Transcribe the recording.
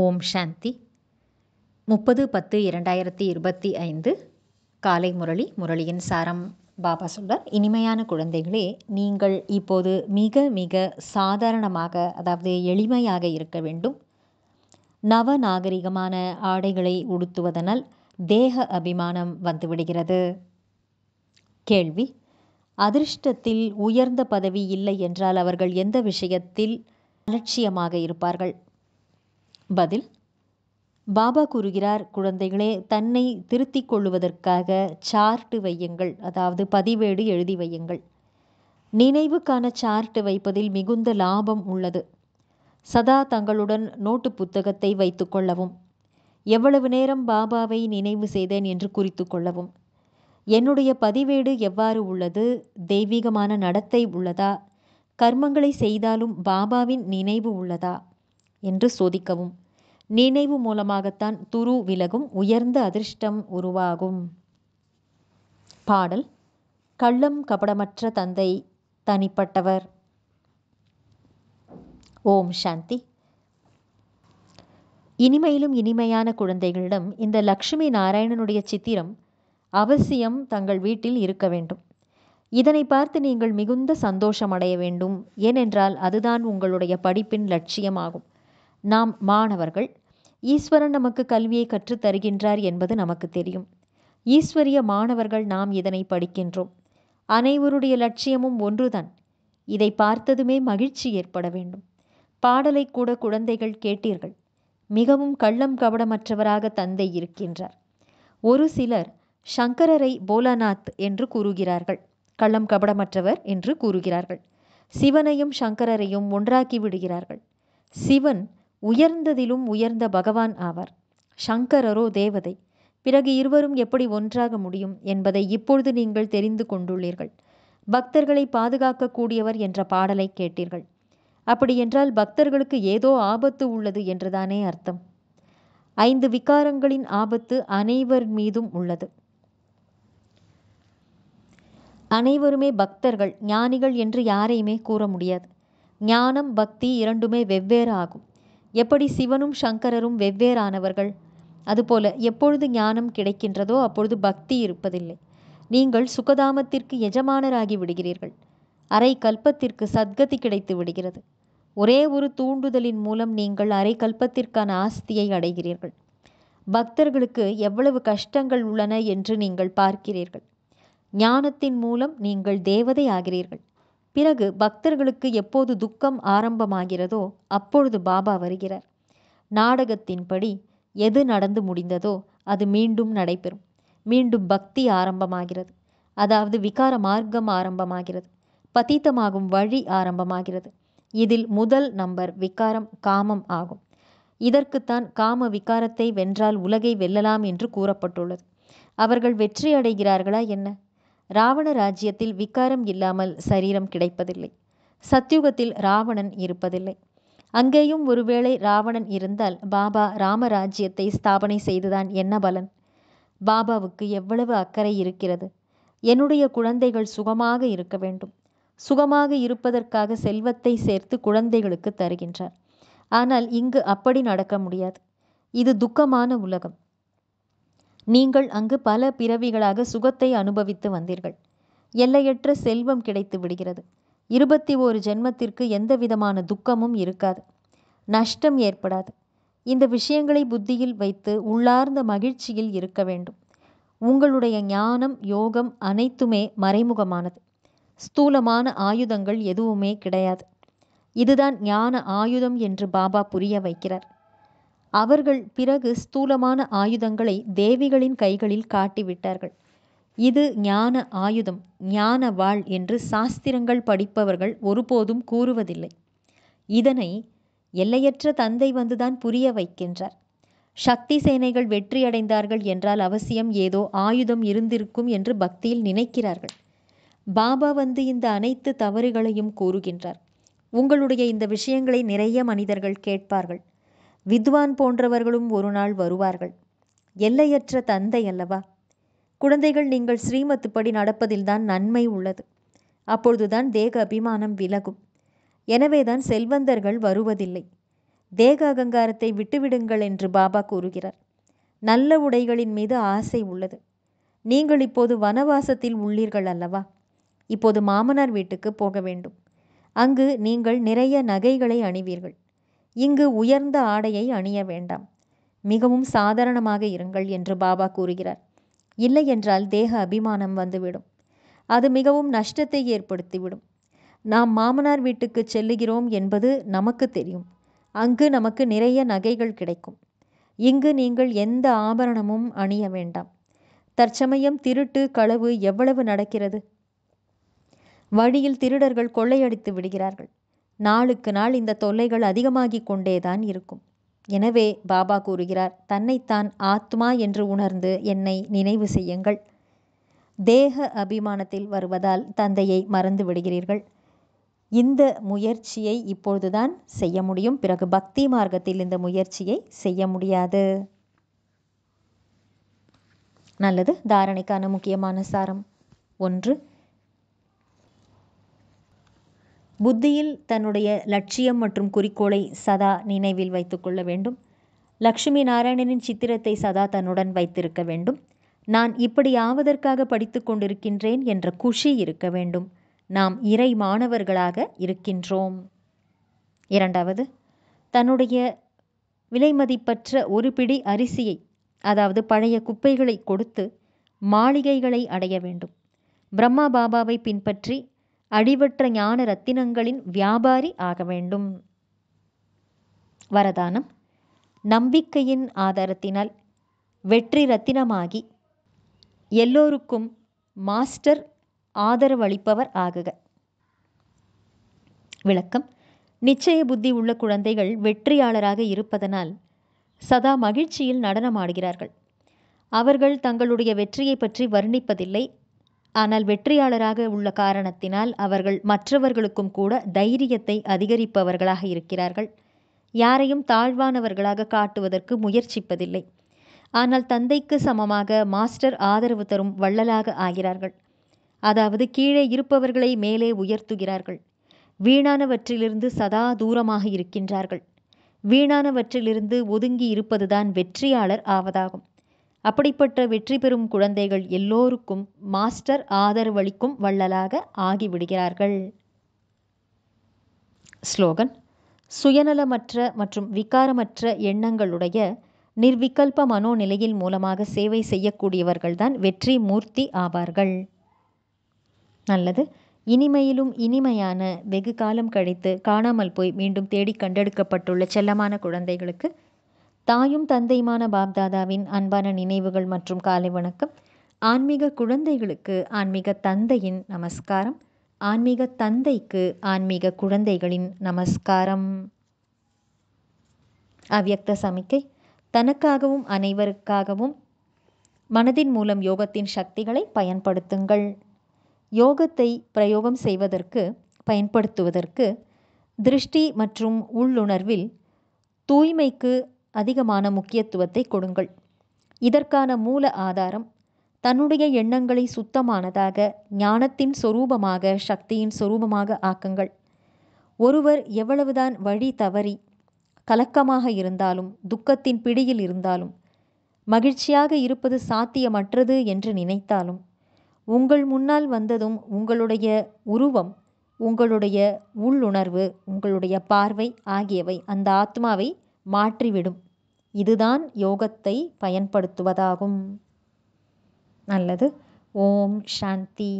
ஓம் சாந்தி. 30/10/2025 காலை முரளி. முரளியின் சாரம் பாபா சொல்றார், இனிமையான குழந்தைகளே, நீங்கள் இப்போது மிக மிக சாதாரணமாக, அதாவது எளிமையாக இருக்க வேண்டும். நவநாகரிகமான ஆடைகளை உடுத்துவதனால் தேக அபிமானம் வந்துவிடுகிறது. கேள்வி: அதிர்ஷ்டத்தில் உயர்ந்த பதவி இல்லை என்றால் அவர்கள் எந்த விஷயத்தில் அலட்சியமாக இருப்பார்கள்? பதில்: பாபா கூறுகிறார், குழந்தைகளே, தன்னை திருத்திக் கொள்வதற்காக சார்ட் வையுங்கள், அதாவது பதிவேடு எழுதி வையுங்கள். நினைவுக்கான சார்ட் வைப்பதில் மிகுந்த லாபம் உள்ளது. சதா தங்களுடன் நோட்டு புத்தகத்தை வைத்து கொள்ளவும். எவ்வளவு நேரம் பாபாவை நினைவு செய்தேன் என்று குறித்து கொள்ளவும். என்னுடைய பதிவேடு எவ்வாறு உள்ளது? தெய்வீகமான நடத்தை உள்ளதா? கர்மங்களை செய்தாலும் பாபாவின் நினைவு உள்ளதா என்று சோதிக்கவும். நினைவு மூலமாகத்தான் துரு விலகும், உயர்ந்த அதிர்ஷ்டம் உருவாகும். பாடல்: கள்ளம் கபடமற்ற தந்தை தனிப்பட்டவர். ஓம் சாந்தி. இனிமையிலும் இனிமையான குழந்தைகளிடம் இந்த லக்ஷ்மி நாராயணனுடைய சித்திரம் அவசியம் தங்கள் வீட்டில் இருக்க வேண்டும். இதனை பார்த்து நீங்கள் மிகுந்த சந்தோஷம் அடைய வேண்டும். ஏனென்றால் அதுதான் உங்களுடைய படிப்பின் லட்சியமாகும். நாம் மாணவர்கள். ஈஸ்வரன் நமக்கு கல்வியை கற்றுத் தருகின்றார் என்பது நமக்கு தெரியும். ஈஸ்வரிய மாணவர்கள் நாம் இதனை படிக்கின்றோம். அனைவருடைய லட்சியமும் ஒன்றுதான். இதை பார்த்ததுமே மகிழ்ச்சி ஏற்பட வேண்டும். பாடலை கூட குழந்தைகள் கேட்டீர்கள். மிகவும் கள்ளம் கபடமற்றவராக தந்தை இருக்கின்றார். ஒரு சிலர் சங்கரரை போலாநாத் என்று கூறுகிறார்கள், கள்ளம் கபடமற்றவர் என்று கூறுகிறார்கள். சிவனையும் சங்கரரையும் ஒன்றாக்கி விடுகிறார்கள். சிவன் உயர்ந்ததிலும் உயர்ந்த பகவான் ஆவார். சங்கரரோ தேவதை. பிறகு இருவரும் எப்படி ஒன்றாக முடியும் என்பதை இப்பொழுது நீங்கள் தெரிந்து கொண்டுள்ளீர்கள். பக்தர்களை பாதுகாக்கக்கூடியவர் என்ற பாடலை கேட்டீர்கள். அப்படியென்றால் பக்தர்களுக்கு ஏதோ ஆபத்து உள்ளது என்றுதானே அர்த்தம். 5 விகாரங்களின் ஆபத்து அனைவர் மீதும் உள்ளது. அனைவருமே பக்தர்கள், ஞானிகள் என்று யாரையுமே கூற முடியாது. ஞானம், பக்தி இரண்டுமே வெவ்வேறு ஆகும். எப்படி சிவனும் சங்கரரும் வெவ்வேறானவர்கள், அதுபோல எப்பொழுது ஞானம் கிடைக்கின்றதோ அப்பொழுது பக்தி இருப்பதில்லை. நீங்கள் சுகதாமத்திற்கு எஜமானராகி விடுகிறீர்கள். அரை கல்பத்திற்கு சத்கதி கிடைத்து விடுகிறது. ஒரே ஒரு தூண்டுதலின் மூலம் நீங்கள் அரை கல்பத்திற்கான ஆஸ்தியை அடைகிறீர்கள். பக்தர்களுக்கு எவ்வளவு கஷ்டங்கள் உள்ளன என்று நீங்கள் பார்க்கிறீர்கள். ஞானத்தின் மூலம் நீங்கள் தேவதை ஆகிறீர்கள். பிறகு பக்தர்களுக்கு எப்போது துக்கம் ஆரம்பமாகிறதோ அப்பொழுது பாபா வருகிறார். நாடகத்தின்படி எது நடந்து முடிந்ததோ அது மீண்டும் நடைபெறும். மீண்டும் பக்தி ஆரம்பமாகிறது. அதாவது விகார மார்க்கம் ஆரம்பமாகிறது. பதீத்தமாகும் வழி ஆரம்பமாகிறது. இதில் முதல் நம்பர் விகாரம் காமம் ஆகும். இதற்குத்தான் காம விகாரத்தை வென்றால் உலகை வெல்லலாம் என்று கூறப்பட்டுள்ளது. அவர்கள் வெற்றி அடைகிறார்களா என்ன? ராவண ராஜ்யத்தில் விகாரம் இல்லாமல் சரீரம் கிடைப்பதில்லை. சத்யுகத்தில் ராவணன் இருப்பதில்லை. அங்கேயும் ஒருவேளை ராவணன் இருந்தால் பாபா ராமராஜ்யத்தை ஸ்தாபனை செய்துதான் என்ன பலன்? பாபாவுக்கு எவ்வளவு அக்கறை இருக்கிறது. என்னுடைய குழந்தைகள் சுகமாக இருக்க வேண்டும். சுகமாக இருப்பதற்காக செல்வத்தை சேர்த்து குழந்தைகளுக்கு தருகின்றார். ஆனால் இங்கு அப்படி நடக்க முடியாது. இது துக்கமான உலகம். நீங்கள் அங்கு பல பிறவிகளாக சுகத்தை அனுபவித்து வந்தீர்கள். எல்லையற்ற செல்வம் கிடைத்து விடுகிறது. 21 ஜென்மத்திற்கு எந்த விதமான துக்கமும் இருக்காது. நஷ்டம் ஏற்படாது. இந்த விஷயங்களை புத்தியில் வைத்து உள்ளார்ந்த மகிழ்ச்சியில் இருக்க வேண்டும். உங்களுடைய ஞானம், யோகம் அனைத்துமே மறைமுகமானது. ஸ்தூலமான ஆயுதங்கள் எதுவுமே கிடையாது. இதுதான் ஞான ஆயுதம் என்று பாபா புரிய வைக்கிறார். அவர்கள் பிறகு ஸ்தூலமான ஆயுதங்களை தேவிகளின் கைகளில் காட்டிவிட்டார்கள். இது ஞான ஆயுதம், ஞான வாள் என்று சாஸ்திரங்கள் படிப்பவர்கள் ஒருபோதும் கூறுவதில்லை. இதனை எல்லையற்ற தந்தை வந்துதான் புரிய வைக்கின்றார். சக்தி சேனைகள் வெற்றியடைந்தார்கள் என்றால் அவசியம் ஏதோ ஆயுதம் இருந்திருக்கும் என்று பக்தியில் நினைக்கிறார்கள். பாபா வந்து இந்த அனைத்து தவறுகளையும் கூறுகின்றார். உங்களுடைய இந்த விஷயங்களை நிறைய மனிதர்கள் கேட்பார்கள். வித்வான் போன்றவர்களும் ஒரு நாள் வருவார்கள். எல்லையற்ற தந்தை அல்லவா? குழந்தைகள், நீங்கள் ஸ்ரீமத் படி நடப்பதில்தான் நன்மை உள்ளது. அப்பொழுதுதான் தேக அபிமானம் விலகும். எனவேதான் செல்வந்தர்கள் வருவதில்லை. தேக அகங்காரத்தை விட்டுவிடுங்கள் என்று பாபா கூறுகிறார். நல்ல உடைகளின் மீது ஆசை உள்ளது. நீங்கள் இப்போது வனவாசத்தில் உள்ளீர்கள் அல்லவா? இப்போது மாமனார் வீட்டுக்கு போக வேண்டும். அங்கு நீங்கள் நிறைய நகைகளை அணிவீர்கள். இங்கு உயர்ந்த ஆடையை அணிய வேண்டாம். மிகவும் சாதாரணமாக இருங்கள் என்று பாபா கூறுகிறார். இல்லை என்றால் தேக அபிமானம் வந்துவிடும். அது மிகவும் நஷ்டத்தை ஏற்படுத்திவிடும். நாம் மாமனார் வீட்டுக்கு செல்லுகிறோம் என்பது நமக்கு தெரியும். அங்கு நமக்கு நிறைய நகைகள் கிடைக்கும். இங்கு நீங்கள் எந்த ஆபரணமும் அணிய வேண்டாம். தற்சமயம் திருட்டு களவு எவ்வளவு நடக்கிறது. வழியில் திருடர்கள் கொள்ளையடித்து விடுகிறார்கள். நாளுக்கு நாள் இந்த தொல்லைகள் அதிகமாகிக் கொண்டேதான் இருக்கும். எனவே பாபா கூறுகிறார், தன்னைத்தான் ஆத்மா என்று உணர்ந்து என்னை நினைவு செய்யுங்கள். தேக அபிமானத்தில் வருவதால் தந்தையை மறந்து விடுகிறீர்கள். இந்த முயற்சியை இப்பொழுதுதான் செய்ய முடியும். பிறகு பக்தி மார்க்கத்தில் இந்த முயற்சியை செய்ய முடியாது. நல்லது. தாரணைக்கான முக்கியமான சாரம். 1. புத்தியில் தன்னுடைய லட்சியம் மற்றும் குறிக்கோளை சதா நினைவில் வைத்துக்கொள்ள வேண்டும். லக்ஷ்மி நாராயணனின் சித்திரத்தை சதா தன்னுடன் வைத்திருக்க வேண்டும். நான் இப்படி ஆவதற்காக படித்து கொண்டிருக்கின்றேன் என்ற குஷி இருக்க வேண்டும். நாம் இறை மாணவர்களாக இருக்கின்றோம். 2. தன்னுடைய விலைமதிப்பற்ற ஒரு பிடி அரிசியை, அதாவது பழைய குப்பைகளை கொடுத்து மாளிகைகளை அடைய வேண்டும். பிரம்மா பாபாவை பின்பற்றி அடிவற்ற ஞான ரத்தினங்களின் வியாபாரி ஆக வேண்டும். வரதானம். நம்பிக்கையின் ஆதாரத்தினால் வெற்றி ரத்தினமாகி எல்லோருக்கும் மாஸ்டர் ஆதரவளிப்பவர் ஆகுக. விளக்கம். நிச்சய புத்தி உள்ள குழந்தைகள் வெற்றியாளராக இருப்பதனால் சதா மகிழ்ச்சியில் நடனமாடுகிறார்கள். அவர்கள் தங்களுடைய வெற்றியை பற்றி வர்ணிப்பதில்லை. ஆனால் வெற்றியாளராக உள்ள காரணத்தினால் அவர்கள் மற்றவர்களுக்கும் கூட தைரியத்தை அதிகரிப்பவர்களாக இருக்கிறார்கள். யாரையும் தாழ்வானவர்களாக காட்டுவதற்கு முயற்சிப்பதில்லை. ஆனால் தந்தைக்கு சமமாக மாஸ்டர் ஆதரவு தரும் வள்ளலாக ஆகிறார்கள். அதாவது கீழே இருப்பவர்களை மேலே உயர்த்துகிறார்கள். வீணானவற்றிலிருந்து சதா தூரமாக இருக்கின்றார்கள். வீணானவற்றிலிருந்து ஒதுங்கி இருப்பதுதான் வெற்றியாளர் ஆவதாகும். அப்படிப்பட்ட வெற்றி பெறும் குழந்தைகள் எல்லோருக்கும் மாஸ்டர் ஆதரவளிக்கும் வள்ளலாக ஆகிவிடுகிறார்கள். ஸ்லோகன். சுயநலமற்ற மற்றும் விகாரமற்ற எண்ணங்களுடைய நிர்விகல்ப மனோநிலையில் மூலமாக சேவை செய்யக்கூடியவர்கள்தான் வெற்றி மூர்த்தி ஆவார்கள். நல்லது. இனிமையிலும் இனிமையான வெகு காலம் கழித்து காணாமல் போய் மீண்டும் தேடி கண்டெடுக்கப்பட்டுள்ள செல்லமான குழந்தைகளுக்கு தாயும் தந்தையுமான பாப்தாதாவின் அன்பான நினைவுகள் மற்றும் காலை வணக்கம். ஆன்மீக குழந்தைகளுக்கு ஆன்மீக தந்தையின் நமஸ்காரம். ஆன்மீக தந்தைக்கு ஆன்மீக குழந்தைகளின் நமஸ்காரம். அவ்யக்த சமிக்கை. தனக்காகவும் அனைவருக்காகவும் மனதின் மூலம் யோகத்தின் சக்திகளை பயன்படுத்துங்கள். யோகத்தை பிரயோகம் பயன்படுத்துவதற்கு திருஷ்டி மற்றும் உள்ளுணர்வில் தூய்மைக்கு அதிகமான முக்கியத்துவத்தை கொடுங்கள். இதற்கான மூல ஆதாரம் தன்னுடைய எண்ணங்களை சுத்தமானதாக ஞானத்தின் சொரூபமாக, சக்தியின் சொரூபமாக ஆக்குங்கள். ஒருவர் எவ்வளவுதான் வழி தவறி கலக்கமாக இருந்தாலும், துக்கத்தின் பிடியில் இருந்தாலும், மகிழ்ச்சியாக இருப்பது சாத்தியமற்றது என்று நினைத்தாலும், உங்கள் முன்னால் வந்ததும் உங்களுடைய உருவம், உங்களுடைய உள்ளுணர்வு, உங்களுடைய பார்வை ஆகியவை அந்த ஆத்மாவை மாற்றிவிடும். இதுதான் யோகத்தை பயன்படுத்துவதாகும். நல்லது. ஓம் சாந்தி.